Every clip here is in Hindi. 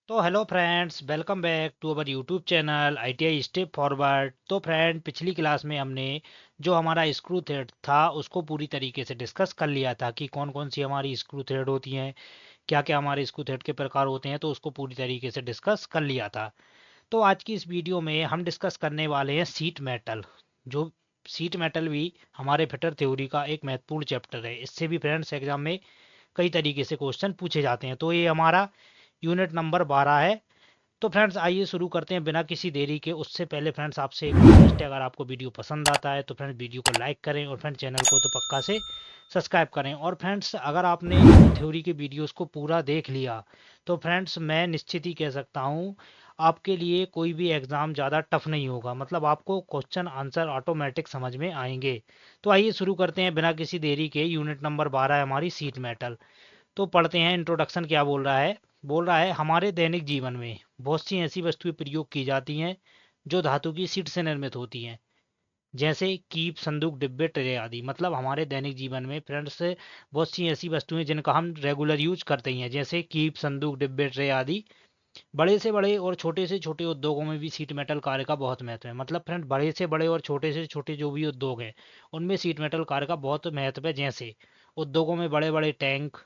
तो hello friends, welcome back to our YouTube channel ITI step forward. तो फ्रेंड, पिछली क्लास में हमने जो हमारा स्क्रू थ्रेड था उसको पूरी तरीके से डिस्कस कर लिया था कि कौन कौन सी हमारी स्क्रू थ्रेड होती हैं, क्या क्या हमारे स्क्रू थ्रेड के प्रकार होते हैं। तो उसको पूरी तरीके से डिस्कस कर लिया था। तो आज की इस वीडियो में हम डिस्कस करने वाले हैं सीट मेटल। जो सीट मेटल भी हमारे फिटर थ्योरी का एक महत्वपूर्ण चैप्टर है। इससे भी फ्रेंड्स एग्जाम में कई तरीके से क्वेश्चन पूछे जाते हैं। तो ये हमारा यूनिट नंबर 12 है। तो फ्रेंड्स आइए शुरू करते हैं बिना किसी देरी के। उससे पहले फ्रेंड्स आपसे एक रिक्वेस्ट है, अगर आपको वीडियो पसंद आता है तो फ्रेंड्स वीडियो को लाइक करें और फ्रेंड्स चैनल को तो पक्का से सब्सक्राइब करें। और फ्रेंड्स अगर आपने थ्योरी के वीडियोस को पूरा देख लिया तो फ्रेंड्स मैं निश्चित ही कह सकता हूँ आपके लिए कोई भी एग्ज़ाम ज़्यादा टफ नहीं होगा। मतलब आपको क्वेश्चन आंसर ऑटोमेटिक समझ में आएंगे। तो आइए शुरू करते हैं बिना किसी देरी के। यूनिट नंबर 12 है हमारी सीट मेटल। तो पढ़ते हैं इंट्रोडक्शन क्या बोल रहा है। बोल रहा है हमारे दैनिक जीवन में बहुत सी ऐसी वस्तुएं प्रयोग की जाती हैं जो धातु की शीट से निर्मित होती हैं, जैसे कीप, संदूक, डिब्बे, ट्रे आदि। मतलब हमारे दैनिक जीवन में फ्रेंड्स बहुत सी ऐसी वस्तुएं जिनका हम रेगुलर यूज करते हैं, जैसे कीप, संदूक, डिब्बे, ट्रे आदि। बड़े से बड़े और छोटे से छोटे उद्योगों में भी सीट मेटल कार्य का बहुत महत्व है। मतलब फ्रेंड बड़े से बड़े और छोटे से छोटे जो भी उद्योग हैं उनमें सीट मेटल कार्य का बहुत महत्व है। जैसे उद्योगों में बड़े बड़े टैंक,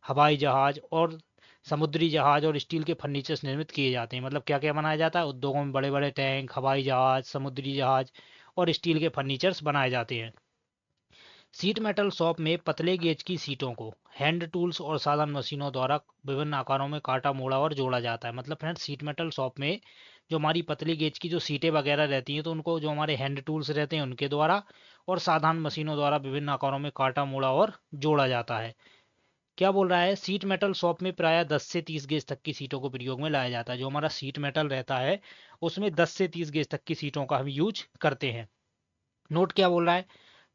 हवाई जहाज और समुद्री जहाज और स्टील के फर्नीचर्स निर्मित किए जाते हैं। मतलब क्या क्या बनाया जाता है उद्योगों में? बड़े बड़े टैंक, हवाई जहाज, समुद्री जहाज और स्टील के फर्नीचर्स बनाए जाते हैं। सीट मेटल शॉप में पतले गेज की सीटों को हैंड टूल्स और साधारण मशीनों द्वारा विभिन्न आकारों में काटा, मोड़ा और जोड़ा जाता है। मतलब फ्रेंड्स सीट मेटल शॉप में जो हमारी पतली गेज की जो सीटें वगैरह रहती हैं तो उनको जो हमारे हैंड टूल्स रहते हैं उनके द्वारा और साधारण मशीनों द्वारा विभिन्न आकारों में काटा, मोड़ा और जोड़ा जाता है। क्या बोल रहा है? सीट मेटल शॉप में प्राय 10 से 30 गेज तक की सीटों को प्रयोग में लाया जाता है। जो हमारा सीट मेटल रहता है उसमें 10 से 30 गेज तक की सीटों का हम यूज करते हैं। नोट क्या बोल रहा है?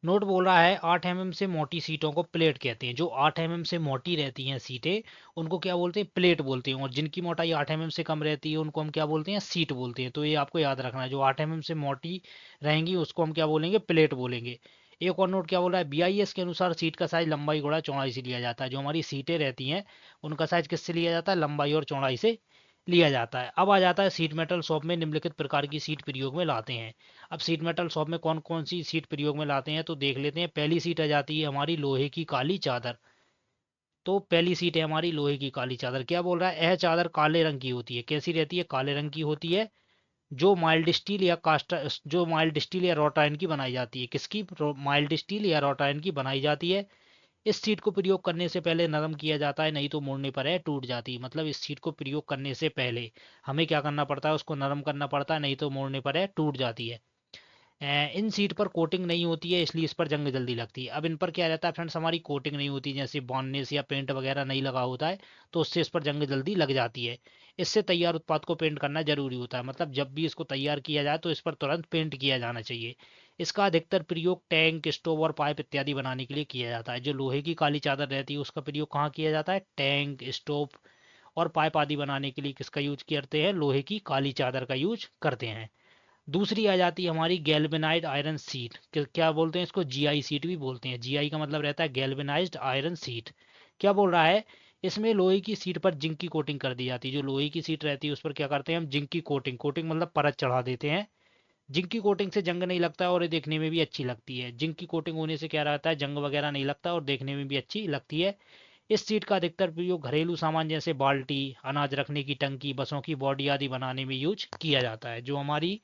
नोट बोल रहा है 8 mm से मोटी सीटों को प्लेट कहते हैं। जो 8 mm से मोटी रहती हैं सीटें उनको क्या बोलते हैं? प्लेट बोलते हैं। और जिनकी मोटाई 8 mm से कम रहती है उनको हम क्या बोलते हैं? सीट बोलते हैं। तो ये आपको याद रखना है, जो 8 mm से मोटी रहेंगी उसको हम क्या बोलेंगे? प्लेट बोलेंगे। एक और नोट क्या बोल रहा है? BIS के अनुसार सीट का साइज लंबाई गुणा चौड़ाई से लिया जाता है। जो हमारी सीटें रहती हैं उनका साइज किससे लिया जाता है? लंबाई और चौड़ाई से लिया जाता है। अब आ जाता है सीट मेटल शॉप में निम्नलिखित प्रकार की सीट प्रयोग में लाते हैं। अब सीट मेटल शॉप में कौन कौन सी सीट प्रयोग में लाते हैं तो देख लेते हैं। पहली सीट आ जाती है हमारी लोहे की काली चादर। तो पहली सीट है हमारी लोहे की काली चादर। क्या बोल रहा है? यह चादर काले रंग की होती है। कैसी रहती है? काले रंग की होती है। जो माइल्ड स्टील या कास्ट जो माइल्ड स्टील या रोट आयरन की बनाई जाती है। किसकी? माइल्ड स्टील या रोट आयरन की बनाई जाती है। इस सीट को प्रयोग करने से पहले नरम किया जाता है, नहीं तो मोड़ने पर है टूट जाती है। मतलब इस सीट को प्रयोग करने से पहले हमें क्या करना पड़ता है? उसको नरम करना पड़ता है, नहीं तो मोड़ने पर है टूट जाती है। इन सीट पर कोटिंग नहीं होती है, इसलिए इस पर जंग जल्दी लगती है। अब इन पर क्या रहता है फ्रेंड्स? हमारी कोटिंग नहीं होती, जैसे बॉन्डनेस या पेंट वगैरह नहीं लगा होता है तो उससे इस पर जंग जल्दी लग जाती है। इससे तैयार उत्पाद को पेंट करना जरूरी होता है। मतलब जब भी इसको तैयार किया जाए तो इस पर तुरंत पेंट किया जाना चाहिए। इसका अधिकतर प्रयोग टैंक, स्टोव और पाइप इत्यादि बनाने के लिए किया जाता है। जो लोहे की काली चादर रहती है उसका प्रयोग कहाँ किया जाता है? टैंक, स्टोव और पाइप आदि बनाने के लिए किसका यूज करते हैं? लोहे की काली चादर का यूज करते हैं। दूसरी आ जाती है हमारी गैल्वेनाइज्ड आयरन सीट। क्या बोलते हैं इसको? GI सीट भी बोलते हैं। GI का मतलब रहता है गैल्वेनाइज्ड आयरन सीट। क्या बोल रहा है? इसमें लोहे की सीट पर जिंक की कोटिंग कर दी जाती है। जो लोहे की सीट रहती है उस पर क्या करते हैं हम? जिंक की कोटिंग। कोटिंग मतलब परत चढ़ा देते हैं। जिंक की कोटिंग से जंग नहीं लगता है और ये देखने में भी अच्छी लगती है। जिंक की कोटिंग होने से क्या रहता है? जंग वगैरह नहीं लगता और देखने में भी अच्छी लगती है। इस सीट का अधिकतर प्रयोग घरेलू सामान जैसे बाल्टी, अनाज रखने की टंकी, बसों की बॉडी आदि बनाने में यूज किया जाता है। जो हमारी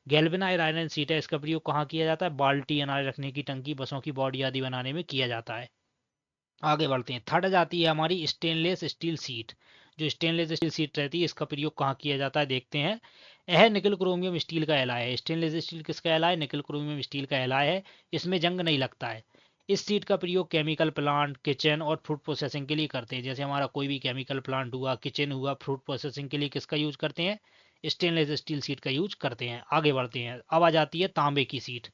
गैल्वेनाइज्ड आयरन सीट है इसका प्रयोग कहाँ किया जाता है? बाल्टी, अनाज रखने की टंकी, बसों की बॉडी आदि बनाने में किया जाता है। आगे बढ़ते हैं। थर्ड जाती है हमारी स्टेनलेस स्टील सीट। जो स्टेनलेस स्टील सीट रहती है इसका प्रयोग कहाँ किया जाता है देखते हैं। यह निकल क्रोमियम स्टील का एलॉय है। स्टेनलेस स्टील किसका एलॉय? निकल क्रोमियम स्टील का एलॉय है। इसमें जंग नहीं लगता है। इस सीट का प्रयोग केमिकल प्लांट, किचन और फ्रूट प्रोसेसिंग के लिए करते हैं। जैसे हमारा कोई भी केमिकल प्लांट हुआ, किचन हुआ, फ्रूट प्रोसेसिंग के लिए किसका यूज करते हैं? स्टेनलेस स्टील सीट का यूज करते हैं। आगे बढ़ते हैं। अब आ जाती है तांबे की सीट।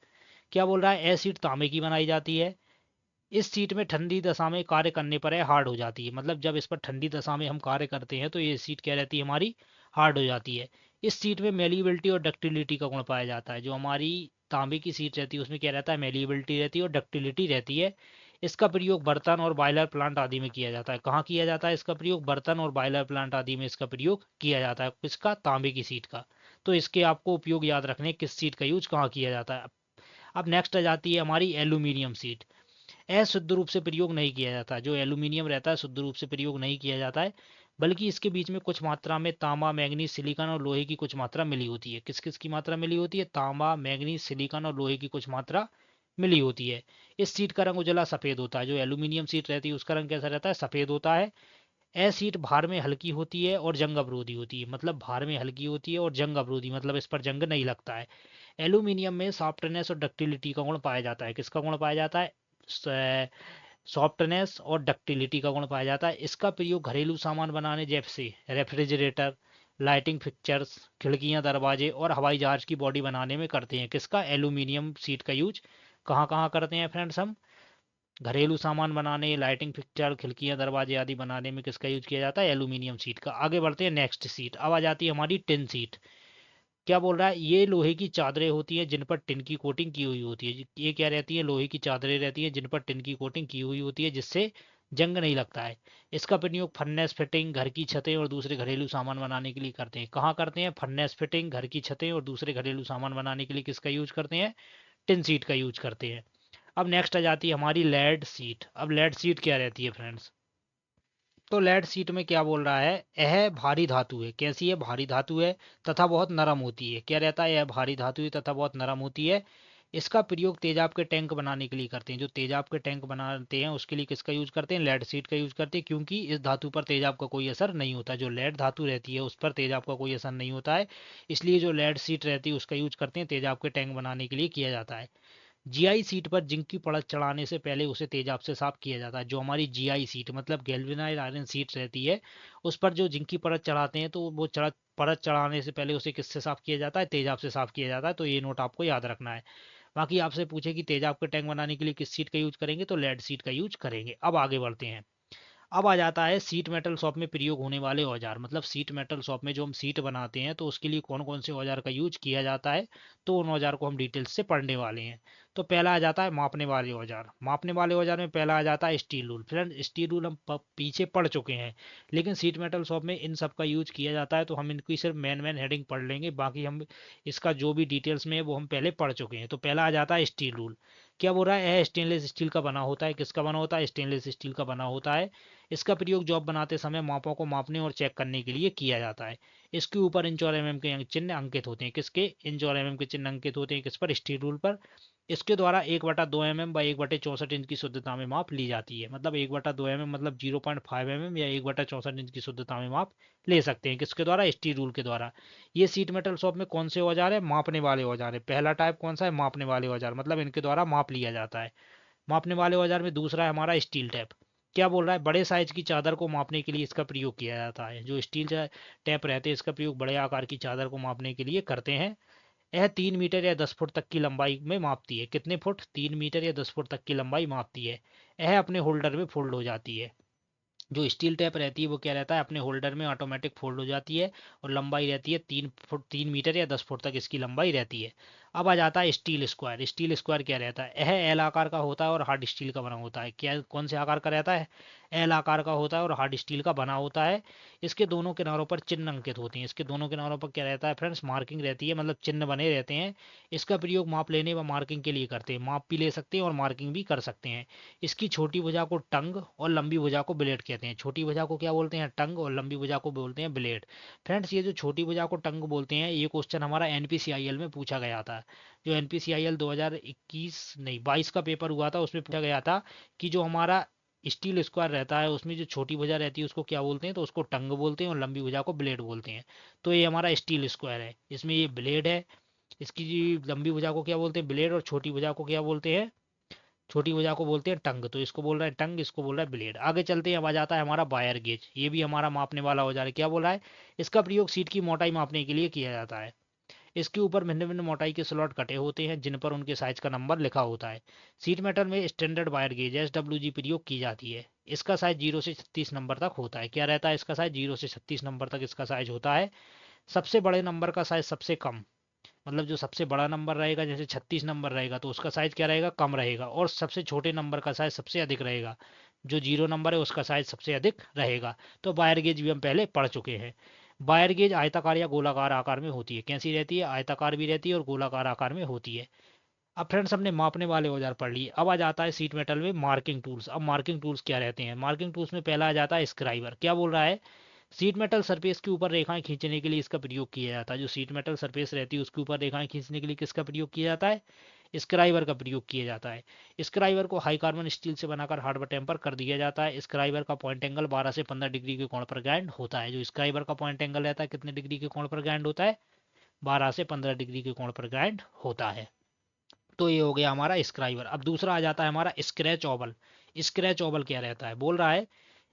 क्या बोल रहा है? यह सीट तांबे की बनाई जाती है। इस सीट में ठंडी दशा में कार्य करने पर है हार्ड हो जाती है। मतलब जब इस पर ठंडी दशा में हम कार्य करते हैं तो ये सीट क्या रहती है हमारी? हार्ड हो जाती है। इस सीट में मेलिबिलिटी और डक्टिलिटी का गुण पाया जाता है। जो हमारी तांबे की सीट रहती है उसमें क्या रहता है? मेलिबिलिटी रहती है और डक्टिलिटी रहती है। इसका प्रयोग बर्तन और बॉयलर प्लांट आदि में किया जाता है। कहाँ किया जाता है इसका प्रयोग? बर्तन और बॉयलर प्लांट आदि में इसका प्रयोग किया जाता है। किसका? तांबे की सीट का। तो इसके आपको उपयोग याद रखने, किस सीट का यूज कहाँ किया जाता है। अब नेक्स्ट आ जाती है हमारी एल्यूमिनियम सीट। शुद्ध रूप से प्रयोग नहीं किया जाता। जो एल्यूमिनियम रहता है शुद्ध रूप से प्रयोग नहीं किया जाता है, बल्कि इसके बीच में कुछ मात्रा में तांबा, मैग्नीज, सिलिकॉन और लोहे की कुछ मात्रा मिली होती है। किस किस की मात्रा मिली होती है? तांबा, मैग्नीज, सिलिकॉन और लोहे की कुछ मात्रा मिली होती है। इस सीट का रंग उजला सफेद होता है। जो एल्यूमिनियम सीट रहती है उसका रंग कैसा रहता है? सफेद होता है। यह सीट भार में हल्की होती है और जंग अवरोधी होती है। मतलब भार में हल्की होती है और जंग अवरोधी, मतलब इस पर जंग नहीं लगता है। एल्यूमिनियम में सॉफ्टनेस और डक्टिलिटी का गुण पाया जाता है। किसका गुण पाया जाता है? सॉफ्टनेस और डक्टिलिटी का गुण पाया जाता है। इसका प्रयोग घरेलू सामान बनाने जैसे रेफ्रिजरेटर, लाइटिंग फिक्चर्स, खिड़कियां, दरवाजे और हवाई जहाज की बॉडी बनाने में करते हैं। किसका? एल्यूमिनियम सीट का यूज कहाँ कहाँ करते हैं फ्रेंड्स हम? घरेलू सामान बनाने, लाइटिंग फिक्चर, खिड़कियां, दरवाजे आदि बनाने में किसका यूज किया जाता है? एल्यूमिनियम सीट का। आगे बढ़ते हैं नेक्स्ट सीट। अब आ जाती है हमारी टिन सीट। क्या बोल रहा है? ये लोहे की चादरें होती हैं जिन पर टिन की कोटिंग की हुई होती है। ये क्या रहती है? लोहे की चादरें रहती हैं जिन पर टिन की कोटिंग की हुई होती है, जिससे जंग नहीं लगता है। इसका प्रयोग फर्नेस फिटिंग, घर की छतें और दूसरे घरेलू सामान बनाने के लिए करते हैं। कहाँ करते हैं? फर्नेस फिटिंग, घर की छतें और दूसरे घरेलू सामान बनाने के लिए किसका यूज करते हैं? टिन सीट का यूज करते हैं। अब नेक्स्ट आ जाती है हमारी लेड सीट। अब लेड सीट क्या रहती है फ्रेंड्स? तो लेड सीट में क्या बोल रहा है? यह भारी धातु है। कैसी है? भारी धातु है तथा बहुत नरम होती है। क्या रहता है? यह भारी धातु है तथा बहुत नरम होती है। इसका प्रयोग तेजाब के टैंक बनाने के लिए करते हैं। जो तेजाब के टैंक बनाते हैं उसके लिए किसका यूज करते हैं? लेड सीट का यूज करते हैं, क्योंकि इस धातु पर तेजाब का कोई असर नहीं होता। जो लेड धातु रहती है उस पर तेजाब का कोई असर नहीं होता है, इसलिए जो लेड सीट रहती है उसका यूज करते हैं, तेजाब के टैंक बनाने के लिए किया जाता है। जीआई सीट पर जिंक की परत चढ़ाने से पहले उसे तेजाब से साफ किया जाता है। जो हमारी जीआई सीट मतलब गैल्वेनाइज्ड आयरन सीट रहती है, उस पर जो जिंक की परत चढ़ाते हैं तो वो परत चढ़ाने से पहले उसे किससे साफ किया जाता है? तेजाब से साफ किया जाता है। तो ये नोट आपको याद रखना है। बाकी आपसे पूछे कि तेजाब के टैंक बनाने के लिए किस सीट का यूज करेंगे, तो लेड सीट का यूज करेंगे। अब आगे बढ़ते हैं। अब आ जाता है सीट मेटल शॉप में प्रयोग होने वाले औजार। मतलब सीट मेटल शॉप में जो हम सीट बनाते हैं तो उसके लिए कौन कौन से औजार का यूज किया जाता है, तो उन औजार को हम डिटेल्स से पढ़ने वाले हैं। तो पहला आ जाता है मापने वाले औजार। मापने वाले औजार में पहला आ जाता है steel rule. Friend, steel rule हम पीछे पढ़ चुके हैं, लेकिन सीट मेटल शॉप में इन सब का यूज किया जाता है, तो हम इनकी सिर्फ मेन हेडिंग पढ़ लेंगे। बाकी हम इसका जो भी डिटेल्स में है वो हम पहले पढ़ चुके हैं। तो पहला आ जाता है स्टील रूल। क्या बोल रहा है? यह स्टेनलेस स्टील का बना होता है। किसका बना होता है? स्टेनलेस स्टील का बना होता है। इसका प्रयोग जॉब बनाते समय मापों को मापने और चेक करने के लिए किया जाता है। इसके ऊपर इंच और एमएम के चिन्ह अंकित होते हैं। किसके? इंच और एमएम के चिन्ह अंकित होते हैं। किस पर? स्टील रूल पर। इसके द्वारा 1/2 mm व 1/64 इंच की शुद्धता में माप ली जाती है। मतलब 1/2 mm मतलब 0.5 mm या 1/64 इंच की शुद्धता में माप ले सकते हैं। किसके द्वारा? स्टील रूल के द्वारा। ये सीट मेटल शॉप में कौन से औजार है? मापने वाले औजार है। पहला टाइप कौन सा है? मापने वाले औजार, मतलब इनके द्वारा माप लिया जाता है। मापने वाले औजार में दूसरा है हमारा स्टील टैप। क्या बोल रहा है? बड़े साइज की चादर को मापने के लिए इसका प्रयोग किया जाता है। जो स्टील टैप रहते हैं इसका प्रयोग बड़े आकार की चादर को मापने के लिए करते हैं। यह 3 मीटर या 10 फुट तक की लंबाई में मापती है। कितने फुट? 3 मीटर या 10 फुट तक की लंबाई मापती है। यह अपने होल्डर में फोल्ड हो जाती है। जो स्टील टैप रहती है वो क्या रहता है? अपने होल्डर में ऑटोमेटिक फोल्ड हो जाती है और लंबाई रहती है 3 फुट, 3 मीटर या 10 फुट तक इसकी लंबाई रहती है। अब आ जाता है स्टील स्क्वायर। स्टील स्क्वायर क्या रहता है? यह एल आकार का होता है और हार्ड स्टील का बना होता है। क्या कौन से आकार का रहता है? एल आकार का होता है और हार्ड स्टील का बना होता है। इसके दोनों किनारों पर चिन्ह अंकित होते हैं। इसके दोनों किनारों पर क्या रहता है फ्रेंड्स? मार्किंग रहती है, मतलब चिन्ह बने रहते हैं। इसका प्रयोग माप लेने व मार्किंग के लिए करते हैं। माप भी ले सकते हैं और मार्किंग भी कर सकते हैं। इसकी छोटी भुजा को टंग और लंबी भुजा को ब्लेड कहते हैं। छोटी भुजा को क्या बोलते हैं? टंग, और लंबी भुजा को बोलते हैं ब्लेड। फ्रेंड्स, ये जो छोटी भुजा को टंग बोलते हैं, ये क्वेश्चन हमारा एनपीसीआईएल में पूछा गया था। जो एनपीसीआईएल 2021 नहीं 22 का पेपर हुआ था उसमें पूछा गया था कि जो हमारा स्टील स्क्वायर रहता है उसमें जो छोटी भुजा रहती है उसको क्या बोलते हैं, तो उसको टंग बोलते हैं और लंबी भुजा को ब्लेड बोलते हैं। तो ये हमारा स्टील स्क्वायर है, इसमें ये ब्लेड है। इसकी जी लंबी भुजा को क्या बोलते हैं? ब्लेड। और छोटी भुजा को क्या बोलते हैं? छोटी भुजा को बोलते हैं टंग। तो इसको बोल रहा है टंग, इसको बोल रहा है ब्लेड। आगे चलते हैं। अब आ जाता है हमारा वायर गेज। ये भी हमारा मापने वाला औजार है। क्या बोल रहा है? इसका प्रयोग सीट की मोटाई मापने के लिए किया जाता है। इसके ऊपर भिन्न भिन्न मोटाई के स्लॉट कटे होते हैं जिन पर उनके साइज का नंबर लिखा होता है। सीट मेटल में स्टैंडर्ड वायर गेज SWG प्रयोग की जाती है। इसका साइज 0 से 36 नंबर तक होता है। क्या रहता है? इसका साइज 0 से 36 नंबर तक इसका साइज होता है। सबसे बड़े नंबर का साइज सबसे कम मतलब जो सबसे बड़ा नंबर रहेगा, जैसे 36 नंबर रहेगा तो उसका साइज क्या रहेगा, कम रहेगा, और सबसे छोटे नंबर का साइज सबसे अधिक रहेगा, जो 0 नंबर है उसका साइज सबसे अधिक रहेगा। तो वायर गेज भी हम पहले पढ़ चुके हैं। वायर गेज आयताकार या गोलाकार आकार में होती है। कैसी रहती है, आयताकार भी रहती है और गोलाकार आकार में होती है। अब फ्रेंड्स हमने मापने वाले औजार पढ़ लिए, अब आ जाता है सीट मेटल में मार्किंग टूल्स। अब मार्किंग टूल्स क्या रहते हैं, मार्किंग टूल्स में पहला आ जाता है स्क्राइबर। क्या बोल रहा है, सीट मेटल सरफेस के ऊपर रेखाएं खींचने के लिए इसका प्रयोग किया जाता है। जो सीट मेटल सरफेस रहती है उसके ऊपर रेखाएं खींचने के लिए किसका प्रयोग किया जाता है, स्क्राइबर का प्रयोग किया जाता है। स्क्राइबर को हाई कार्बन स्टील से बनाकर हार्ड टेम्पर कर दिया जाता है। स्क्राइबर का पॉइंट एंगल 12 से 15 डिग्री के कोण पर ग्राइंड होता है। जो स्क्राइबर का पॉइंट एंगल रहता है कितने डिग्री के कोण पर ग्राइंड होता है, 12 से 15 डिग्री के कोण पर ग्राइंड होता है। तो ये हो गया हमारा स्क्राइबर। अब दूसरा आ जाता है हमारा स्क्रैच ओवल। स्क्रैच ओवल क्या रहता है, बोल रहा है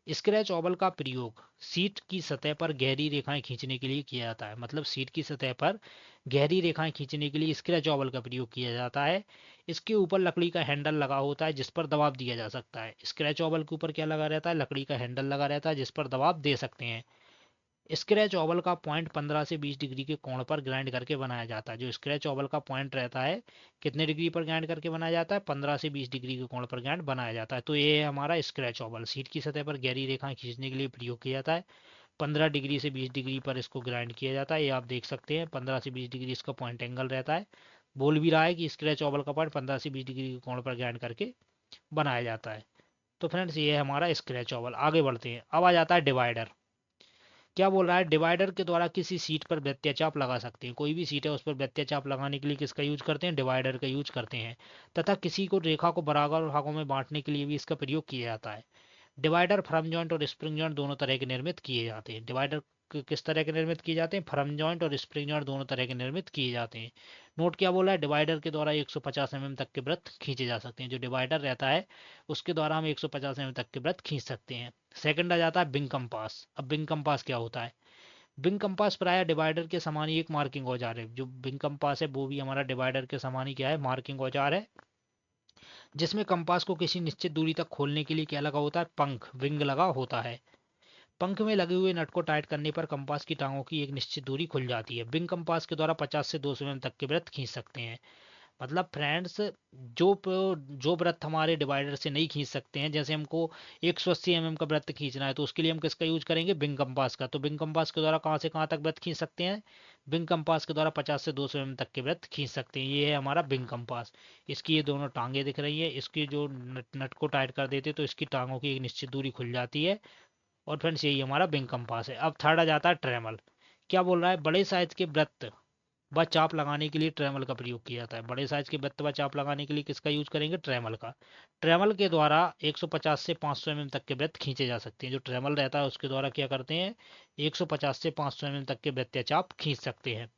स्क्रैच ओवल का प्रयोग सीट की सतह पर गहरी रेखाएं खींचने के लिए किया जाता है। मतलब सीट की सतह पर गहरी रेखाएं खींचने के लिए स्क्रैच ओवल का प्रयोग किया जाता है। इसके ऊपर लकड़ी का हैंडल लगा होता है जिस पर दबाव दिया जा सकता है। स्क्रैच ओवल के ऊपर क्या लगा रहता है, लकड़ी का हैंडल लगा रहता है जिस पर दबाव दे सकते हैं। स्क्रैच ओवल का पॉइंट 15 से 20 डिग्री के कोण पर ग्राइंड करके बनाया जाता है। जो स्क्रैच ओवल का पॉइंट रहता है कितने डिग्री पर ग्राइंड करके बनाया जाता है, 15 से 20 डिग्री के कोण पर ग्राइंड बनाया जाता है। तो ये है हमारा स्क्रैच ओवल। सीट की सतह पर गहरी रेखाएं खींचने के लिए प्रयोग किया जाता है। 15 डिग्री से 20 डिग्री पर इसको ग्राइंड किया जाता है। ये आप देख सकते हैं 15 से 20 डिग्री इसका पॉइंट एंगल रहता है। बोल भी रहा है कि स्क्रैच ओवल का पॉइंट 15 से 20 डिग्री के कोण पर ग्राइंड करके बनाया जाता है। तो फ्रेंड्स ये है हमारा स्क्रैच ओवल। आगे बढ़ते हैं, अब आ जाता है डिवाइडर। क्या बोल रहा है, डिवाइडर के द्वारा किसी सीट पर वृत्तीयचाप लगा सकते हैं। कोई भी सीट है उस पर वृत्तीयचाप लगाने के लिए किसका यूज करते हैं, डिवाइडर का यूज करते हैं। तथा किसी को रेखा को बराबर भागों में बांटने के लिए भी इसका प्रयोग किया जाता है। डिवाइडर फर्म जॉइंट और स्प्रिंग जॉइंट दोनों तरह के निर्मित किए जाते हैं। डिवाइडर किस तरह के निर्मित किए जाते हैं, फर्म जॉइंट और स्प्रिंग जॉइंट दोनों तरह के निर्मित किए जाते हैं। नोट क्या बोला है, डिवाइडर के द्वारा 150 mm तक के वृत्त खींचे जा सकते हैं। जो डिवाइडर रहता है उसके द्वारा हम 150 mm तक के वृत्त खींच सकते हैं। सेकंड आ जाता है बिंग कंपास। अब बिंग कंपास क्या होता है, बिंग कंपास प्राय डिवाइडर के समान ही एक मार्किंग औजार है। जो बिंग कंपास है वो भी हमारा डिवाइडर के समान ही क्या है, मार्किंग औजार है। जिसमें कंपास को किसी निश्चित दूरी तक खोलने के लिए क्या लगा होता है, पंख, विंग लगा होता है। पंख में लगे हुए नट को टाइट करने पर कंपास की टांगों की एक निश्चित दूरी खुल जाती है। बिंग कंपास के द्वारा 50 से 200 mm तक के वृत्त खींच सकते हैं। मतलब फ्रेंड्स जो वृत्त हमारे डिवाइडर से नहीं खींच सकते हैं, जैसे हमको 180 mm का वृत्त खींचना है तो उसके लिए हम किसका यूज करेंगे, बिंग कंपास का। तो बिंग कंपास के द्वारा कहाँ से कहाँ तक वृत्त खींच सकते हैं, बिंग कंपास के द्वारा 50 से 200 mm तक के वृत्त खींच सकते हैं। ये है हमारा बिंग कंपास। इसकी ये दोनों टांगे दिख रही है, इसकी जो नट को टाइट कर देते तो इसकी टांगों की एक निश्चित दूरी खुल जाती है। और फ्रेंड्स यही हमारा बिंग कंपास है। अब थर्ड आ जाता है ट्रेमल। क्या बोल रहा है, बड़े साइज के वृत्त व चाप लगाने के लिए ट्रेमल का प्रयोग किया जाता है। बड़े साइज के वृत्त व चाप लगाने के लिए किसका यूज करेंगे, ट्रेमल का। ट्रेमल के द्वारा 150 से 500 mm तक के वृत्त खींचे जा सकते हैं। जो ट्रेमल रहता है उसके द्वारा क्या करते हैं, 150 से 500 mm तक के वृत्त या चाप खींच सकते हैं।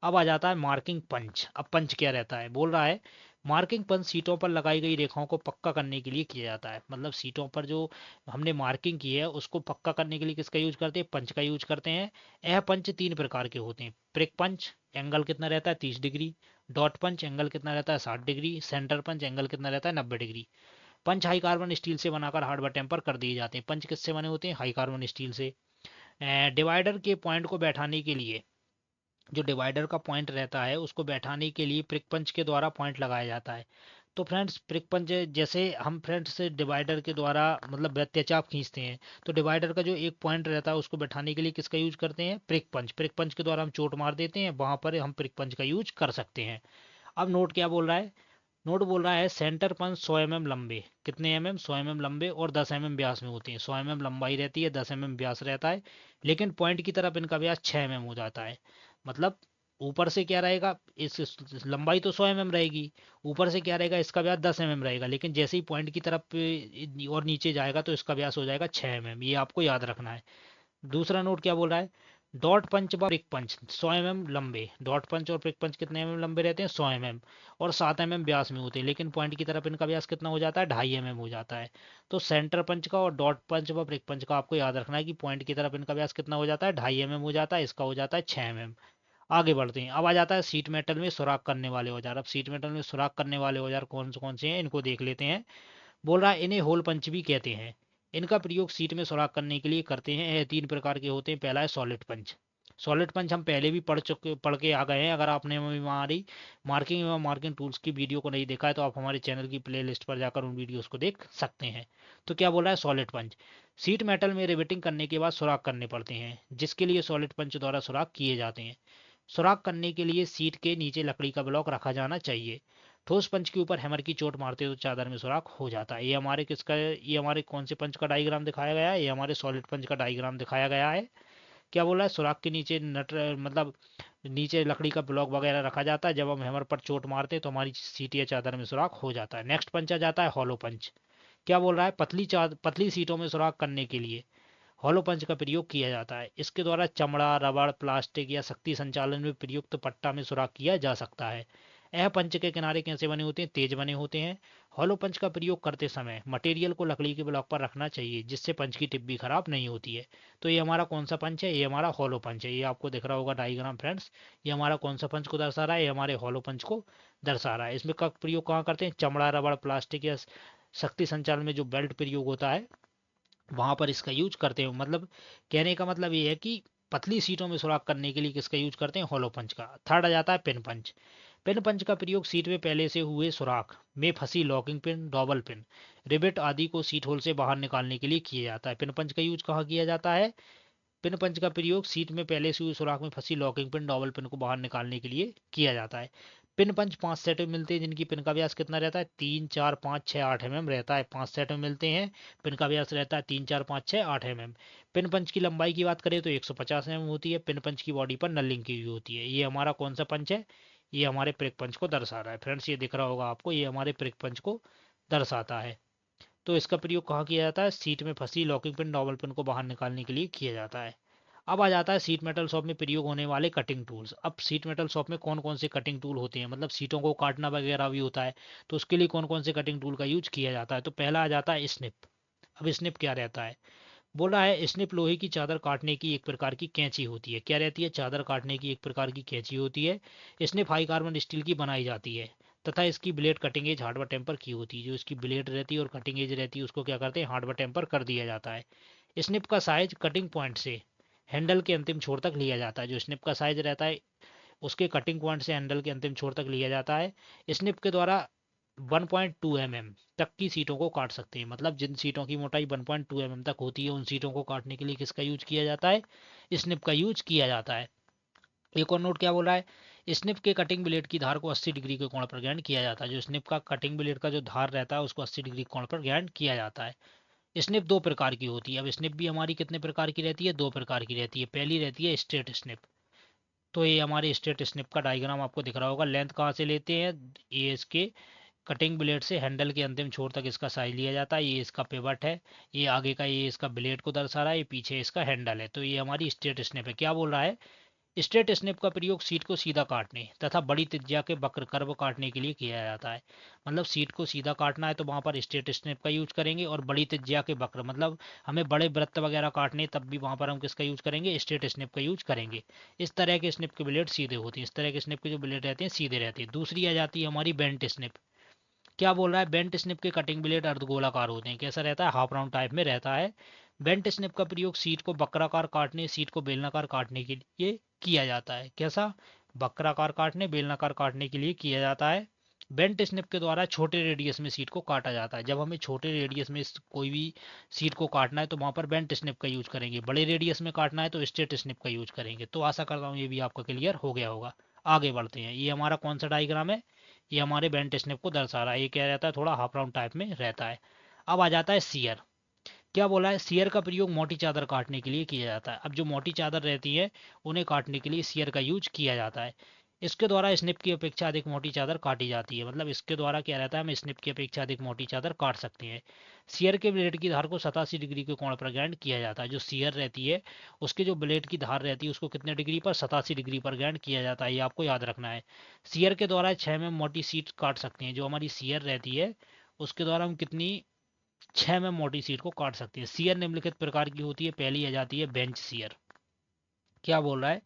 अब आ जाता है मार्किंग पंच। अब पंच क्या रहता है, बोल रहा है मार्किंग पंच सीटों पर लगाई गई रेखाओं को पक्का करने के लिए किया जाता है। मतलब सीटों पर जो हमने मार्किंग की है उसको पक्का करने के लिए किसका यूज करते हैं, पंच का यूज करते हैं। यह पंच 3 प्रकार के होते हैं। प्रिक पंच, एंगल कितना रहता है 30 डिग्री। डॉट पंच, एंगल कितना रहता है 60 डिग्री। सेंटर पंच, एंगल कितना रहता है 90 डिग्री। पंच हाई कार्बन स्टील से बनाकर हार्ड व टेम्पर कर दिए जाते हैं। पंच किससे बने होते हैं, हाई कार्बन स्टील से। डिवाइडर के पॉइंट को बैठाने के लिए, जो डिवाइडर का पॉइंट रहता है उसको बैठाने के लिए प्रिक पंच के द्वारा पॉइंट लगाया जाता है। तो फ्रेंड्स प्रिक पंच जैसे हम फ्रेंड्स डिवाइडर के द्वारा मतलब वृत्तचाप खींचते हैं, तो डिवाइडर का जो एक पॉइंट रहता है उसको बैठाने के लिए किसका यूज करते हैं, प्रिक पंच। प्रिक पंच के द्वारा हम चोट मार देते हैं, वहां पर हम प्रिक पंच का यूज कर सकते हैं। अब नोट क्या बोल रहा है, नोट बोल रहा है सेंटर पंच 100 mm लंबे, कितने mm 100 mm लंबे और 10 mm व्यास में होते हैं। 100 mm लंबाई रहती है, 10 mm व्यास रहता है। लेकिन पॉइंट की तरफ इनका व्यास 6 mm हो जाता है। मतलब ऊपर से क्या रहेगा, इस लंबाई तो 100 mm रहेगी, ऊपर से क्या रहेगा, इसका व्यास 10 mm रहेगा। लेकिन जैसे ही पॉइंट की तरफ और नीचे जाएगा तो इसका व्यास हो जाएगा 6 mm। ये आपको याद रखना है। दूसरा नोट क्या बोल रहा है, डॉट पंच व प्रिक पंच 100 mm लंबे। डॉट पंच और प्रिक पंच कितने लंबे रहते हैं, 100 mm और 7 mm व्यास में होते हैं। लेकिन पॉइंट की तरफ इनका व्यास कितना हो जाता है, 2.5 mm हो जाता है। तो सेंटर पंच का और डॉट पंच व प्रिक पंच का आपको याद रखना है कि पॉइंट की तरफ इनका व्यास कितना हो जाता है, 2.5 mm हो जाता है। इसका हो जाता है 6 mm। आगे बढ़ते हैं, अब आ जाता है सीट मेटल में सुराख करने वाले औजार। अब सीट मेटल में सुराख करने वाले औजार कौन से हैं, इनको देख लेते हैं। बोल रहा है इन्हें होल पंच भी कहते हैं। इनका प्रयोग सीट में सुराख करने के लिए करते हैं। यह 3 प्रकार के होते हैं। पहला है सॉलिड पंच। सॉलिड पंच हम पहले भी पढ़ के आ गए हैं। अगर आपने हमारी मार्किंग एवं मार्किंग टूल्स की वीडियो को नहीं देखा है तो आप हमारे चैनल की प्लेलिस्ट पर जाकर उन वीडियोस को देख सकते हैं। तो क्या बोल रहा है सॉलिड पंच, सीट मेटल में रिवेटिंग करने के बाद सुराख करने पड़ते हैं, जिसके लिए सॉलिड पंच द्वारा सुराख किए जाते हैं। सुराख करने के लिए सीट के नीचे लकड़ी का ब्लॉक रखा जाना चाहिए। ठोस पंच के ऊपर हैमर की चोट मारते तो चादर में सुराख हो जाता है। ये हमारे कौन से पंच का डायग्राम दिखाया गया है? ये हमारे सॉलिड पंच का डायग्राम दिखाया गया है। क्या बोला है, सुराख के नीचे नट मतलब नीचे लकड़ी का ब्लॉक वगैरह रखा जाता है। जब हम हैमर पर चोट मारते हैं तो हमारी सीट या चादर में सुराख हो जाता है। नेक्स्ट पंच आ जाता है हॉलो पंच। क्या बोल रहा है, पतली सीटों में सुराख करने के लिए हॉलो पंच का प्रयोग किया जाता है। इसके द्वारा चमड़ा, रबड़, प्लास्टिक या शक्ति संचालन में प्रयुक्त पट्टा में सुराख किया जा सकता है। यह पंच के किनारे कैसे बने होते हैं? तेज बने होते हैं। हॉलो पंच का प्रयोग करते समय मटेरियल को लकड़ी के ब्लॉक पर रखना चाहिए, जिससे पंच की टिप भी खराब नहीं होती है। तो ये हमारा कौन सा पंच है? ये हमारा हॉलो पंच है। ये आपको दिख रहा होगा डायग्राम फ्रेंड्स। ये हमारा कौन सा पंच को दर्शा रहा है? ये हमारे हॉलो पंच को दर्शा रहा है। इसमें का प्रयोग कहाँ करते हैं? चमड़ा, रबड़, प्लास्टिक या शक्ति संचालन में जो बेल्ट प्रयोग होता है वहां पर इसका यूज करते हैं। मतलब कहने का मतलब ये है कि पतली सीटों में सुराख करने के लिए किसका यूज करते हैं? हॉलो पंच का। थर्ड आ जाता है पिन पंच। पिन पंच का प्रयोग सीट में पहले से हुए सुराख में फंसी लॉकिंग पिन, डॉबल पिन, रिवेट आदि को सीट होल से बाहर निकालने के लिए किया जाता है। पिन पंच का यूज कहाँ किया जाता है? पिन पंच का प्रयोग सीट में पहले से हुई सुराख में फंसी लॉकिंग पिन, डॉबल पिन को बाहर निकालने के लिए किया जाता है। पिन पंच 5 सेट में मिलते हैं, जिनकी पिन का व्यास कितना रहता है? 3, 4, 5, 6, 8 mm रहता है। 5 सेट में मिलते हैं, पिन का व्यास रहता है 3, 4, 5, 6, 8 mm। पिन पंच की लंबाई की बात करें तो 150 mm होती है। पिन पंच की बॉडी पर नलिंग की हुई होती है। ये हमारा कौन सा पंच है? ये हमारे प्रिक पंच को दर्शा रहा है। फ्रेंड्स ये दिख रहा होगा आपको, ये हमारे प्रिक पंच को दर्शाता है। तो इसका प्रयोग कहाँ किया जाता है? सीट में फंसी लॉकिंग पिन, डॉबल पिन को बाहर निकालने के लिए किया जाता है। अब आ जाता है सीट मेटल शॉप में प्रयोग होने वाले कटिंग टूल्स। अब सीट मेटल शॉप में कौन कौन से कटिंग टूल होते हैं, मतलब सीटों को काटना वगैरह भी होता है, तो उसके लिए कौन कौन से कटिंग टूल का यूज किया जाता है? तो पहला आ जाता है स्निप। अब स्निप क्या रहता है? बोला है स्निप लोहे की चादर काटने की एक प्रकार की कैंची होती है। क्या रहती है? चादर काटने की एक प्रकार की कैंची होती है। स्निप हाई कार्बन स्टील की बनाई जाती है तथा इसकी blade cutting edge hardware temper की होती है। जो इसकी ब्लेड रहती है और कटिंग एज रहती है उसको क्या करते हैं? हार्डवेयर टेम्पर कर दिया जाता है। स्निप का साइज कटिंग पॉइंट से हैंडल के अंतिम छोर तक लिया जाता है। जो स्निप का साइज रहता है उसके कटिंग पॉइंट से हैंडल के अंतिम छोर तक लिया जाता है। स्निप के द्वारा 1.2 mm तक की सीटों को काट सकते हैं। मतलब जिन सीटों की मोटाई 1.2 mm तक होती है उन सीटों को काटने के लिए किसका यूज किया जाता है? स्निप का यूज किया जाता है। एक और नोट क्या बोल रहा है? स्निप के कटिंग ब्लेड की धार को 80 डिग्री के कोण पर ग्राइंड किया जाता है। जो स्निप का कटिंग ब्लेड का जो धार रहता है उसको 80 डिग्री कोण पर ग्राइंड किया जाता है। स्निप दो प्रकार की होती है। अब स्निप भी हमारी कितने प्रकार की रहती है? दो प्रकार की रहती है। पहली रहती है स्ट्रेट स्निप। तो ये हमारे स्ट्रेट स्निप का डायग्राम आपको दिख रहा होगा। लेंथ कहाँ से लेते हैं? ये इसके कटिंग ब्लेड से हैंडल के अंतिम छोर तक इसका साइज लिया जाता है। ये इसका पिवट है, ये आगे का ये इसका ब्लेड को दर्शा रहा है, ये पीछे इसका हैंडल है। तो ये हमारी स्ट्रेट स्निप है। क्या बोल रहा है? स्ट्रेट स्निप का प्रयोग सीट को सीधा काटने तथा बड़ी त्रिज्या के वक्र कर्व काटने के लिए किया जाता है। मतलब सीट को सीधा काटना है तो वहां पर स्ट्रेट स्निप का यूज करेंगे, और बड़ी त्रिज्या के वक्र मतलब हमें बड़े वृत्त वगैरह काटने तब भी वहां पर हम किसका यूज करेंगे? स्ट्रेट स्निप का यूज करेंगे। इस तरह के स्निप के ब्लेड सीधे होते हैं। इस तरह के स्निप के जो ब्लेड रहते हैं सीधे रहते हैं। दूसरी आ जाती है हमारी बेंट स्निप। क्या बोल रहा है? बेंट स्निप के कटिंग ब्लेड अर्धगोलाकार होते हैं। कैसा रहता है? हाफ राउंड टाइप में रहता है। बेंट स्निप का प्रयोग सीट को वक्राकार काटने, सीट को बेलनाकार काटने के लिए किया जाता है। कैसा? वक्राकार काटने, बेलनाकार काटने के लिए किया जाता है। बेंट स्निप के द्वारा छोटे रेडियस में सीट को काटा जाता है। जब हमें छोटे रेडियस में कोई भी सीट को काटना है तो वहां पर बेंट स्निप का यूज करेंगे। बड़े रेडियस में काटना है तो स्ट्रेट स्निप का यूज करेंगे। तो आशा करता हूँ ये भी आपका क्लियर हो गया होगा। आगे बढ़ते हैं। ये हमारा कौन सा डायग्राम है? ये हमारे बेंट स्निप को दर्शा रहा है। ये क्या रहता है? थोड़ा हाफ राउंड टाइप में रहता है। अब आ जाता है सियर। क्या बोला है? सियर का प्रयोग मोटी चादर काटने के लिए किया जाता है। अब जो मोटी चादर रहती है उन्हें काटने के लिए सियर का यूज किया जाता है। इसके द्वारा स्निप की अपेक्षा अधिक मोटी चादर काटी जाती है। मतलब इसके द्वारा क्या रहता है? हम स्निप की अपेक्षा अधिक मोटी चादर काट सकते हैं। सियर के ब्लेड की धार को 87 डिग्री के कोण पर ग्राइंड किया जाता है। जो सियर रहती है उसके जो ब्लेड की धार रहती है उसको कितने डिग्री पर? 87 डिग्री पर ग्राइंड किया जाता है। ये आपको याद रखना है। सियर के द्वारा 6 में मोटी सीट काट सकते हैं। जो हमारी सियर रहती है उसके द्वारा हम कितनी 6 में मोटी सीट को काट सकते हैं। सियर निम्नलिखित प्रकार की होती है। पहली आ जाती है बेंच सियर। क्या बोल रहा है?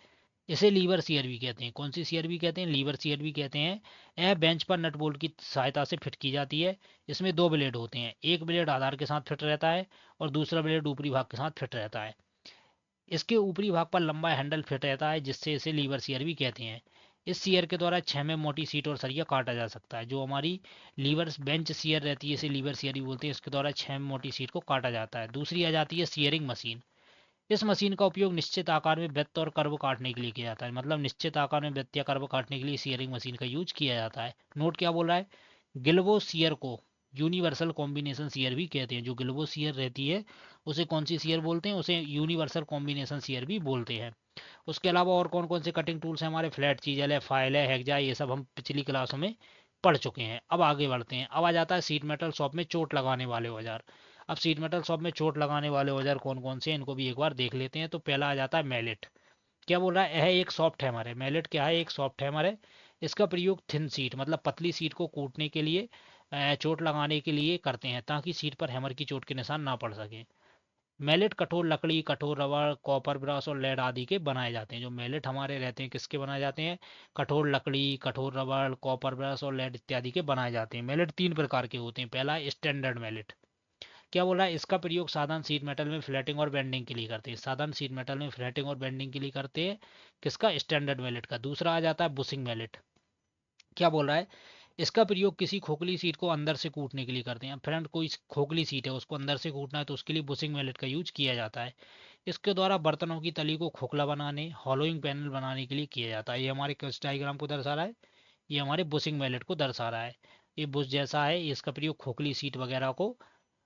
इसे लीवर सियर भी कहते हैं। कौन सी सियर भी कहते हैं? लीवर सियर भी कहते हैं। यह बेंच पर नट बोल्ट की सहायता से फिट की जाती है। इसमें दो ब्लेड होते हैं। एक ब्लेड आधार के साथ फिट रहता है और दूसरा ब्लेड ऊपरी भाग के साथ फिट रहता है। इसके ऊपरी भाग पर लंबा हैंडल फिट रहता है जिससे इसे लीवर शीयर भी कहते हैं। इस शीयर के द्वारा 6 में मोटी सीट और सरिया काटा जा सकता है। जो हमारी लीवर बेंच शीयर रहती है इसे लीवर शीयर भी बोलते हैं। इसके द्वारा 6 में मोटी सीट को काटा जाता है। दूसरी आ जाती है शीयरिंग मशीन। इस मशीन का उपयोग निश्चित आकार में वृत्त और कर्व काटने के लिए किया जाता है। मतलब निश्चित आकार में वृत्त या कर्व काटने के लिए शीयरिंग मशीन का यूज किया जाता है। नोट क्या बोल रहा है, गिल्बो शीयर को यूनिवर्सल कॉम्बिनेशन शीयर भी कहते हैं। जो गिल्बो शीयर रहती है उसे कौन सी शीयर बोलते हैं, उसे यूनिवर्सल कॉम्बिनेशन शीयर भी बोलते हैं। उसके अलावा और कौन कौन से कटिंग टूल्स हैं हमारे, फ्लैट चीजल है, फाइल है, हेक्जा, ये सब हम पिछली क्लासों में पढ़ चुके हैं। अब आगे बढ़ते हैं। अब आ जाता है सीट मेटल शॉप में चोट लगाने वाले औजार। अब सीट मेटल शॉप में चोट लगाने वाले औजार कौन कौन से हैं इनको भी एक बार देख लेते हैं। तो पहला आ जाता है मैलेट। क्या बोल रहा है, यह एक सॉफ्ट हैमर है। मैलेट क्या है, एक सॉफ्ट हैमर है। इसका प्रयोग थिन सीट मतलब पतली सीट को कूटने के लिए, चोट लगाने के लिए करते हैं ताकि सीट पर हैमर की चोट के निशान ना पड़ सके। मैलेट कठोर लकड़ी, कठोर रबड़, कॉपर ब्रश और लेड आदि के बनाए जाते हैं। जो मैलेट हमारे रहते हैं किसके बनाए जाते हैं, कठोर लकड़ी, कठोर रबड़, कॉपर ब्रश और लेड इत्यादि के बनाए जाते हैं। मैलेट तीन प्रकार के होते हैं। पहला स्टैंडर्ड मैलेट। क्या बोला है, इसका प्रयोग साधारण सीट मेटल में फ्लैटिंग और बेंडिंग के लिए करते हैं। साधारण सीट मेटल में फ्लैटिंग और बेंडिंग के लिए करते हैं किसका, स्टैंडर्ड मैलेट का। दूसरा आ जाता है बुशिंग मैलेट। क्या बोल रहा है, इसका प्रयोग किसी खोखली सीट को अंदर से कूटने के लिए करते हैं। फ्रंट कोई खोखली सीट है उसको अंदर से कूटना है तो उसके लिए बुशिंग मैलेट का यूज किया जाता है। इसके द्वारा बर्तनों की तली को खोखला बनाने, हॉलोइंग पैनल बनाने के लिए किया जाता है। ये हमारे किस डायग्राम को दर्शा रहा है, ये हमारे बुशिंग मैलेट को दर्शा रहा है। ये बुश जैसा है, इसका प्रयोग खोखली सीट वगैरह को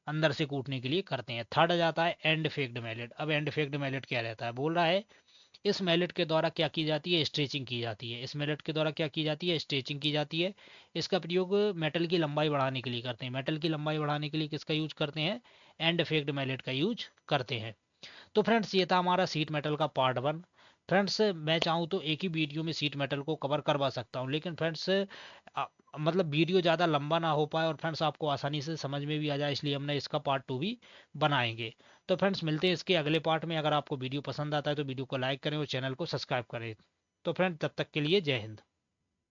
अंदर से कूटने के लिए करते हैं। थर्ड आ जाता है एंड फेक्ड मैलेट। अब एंड फेक्ड मैलेट क्या रहता है, बोल रहा है इस मैलेट के द्वारा क्या की जाती है, स्ट्रेचिंग की जाती है। इस मैलेट के द्वारा क्या की जाती है, स्ट्रेचिंग की जाती है। इसका प्रयोग मेटल की लंबाई बढ़ाने के लिए करते हैं। मेटल की लंबाई बढ़ाने के लिए किसका यूज करते हैं, एंड फेक्ड मैलेट का यूज करते हैं। तो फ्रेंड्स ये था हमारा सीट मेटल का पार्ट 1। फ्रेंड्स मैं चाहूँ तो एक ही वीडियो में सीट मेटल को कवर करवा सकता हूँ, लेकिन फ्रेंड्स मतलब वीडियो ज़्यादा लंबा ना हो पाए और फ्रेंड्स आपको आसानी से समझ में भी आ जाए, इसलिए हमने इसका पार्ट 2 भी बनाएंगे। तो फ्रेंड्स मिलते हैं इसके अगले पार्ट में। अगर आपको वीडियो पसंद आता है तो वीडियो को लाइक करें और चैनल को सब्सक्राइब करें। तो फ्रेंड्स तब तक के लिए जय हिंद।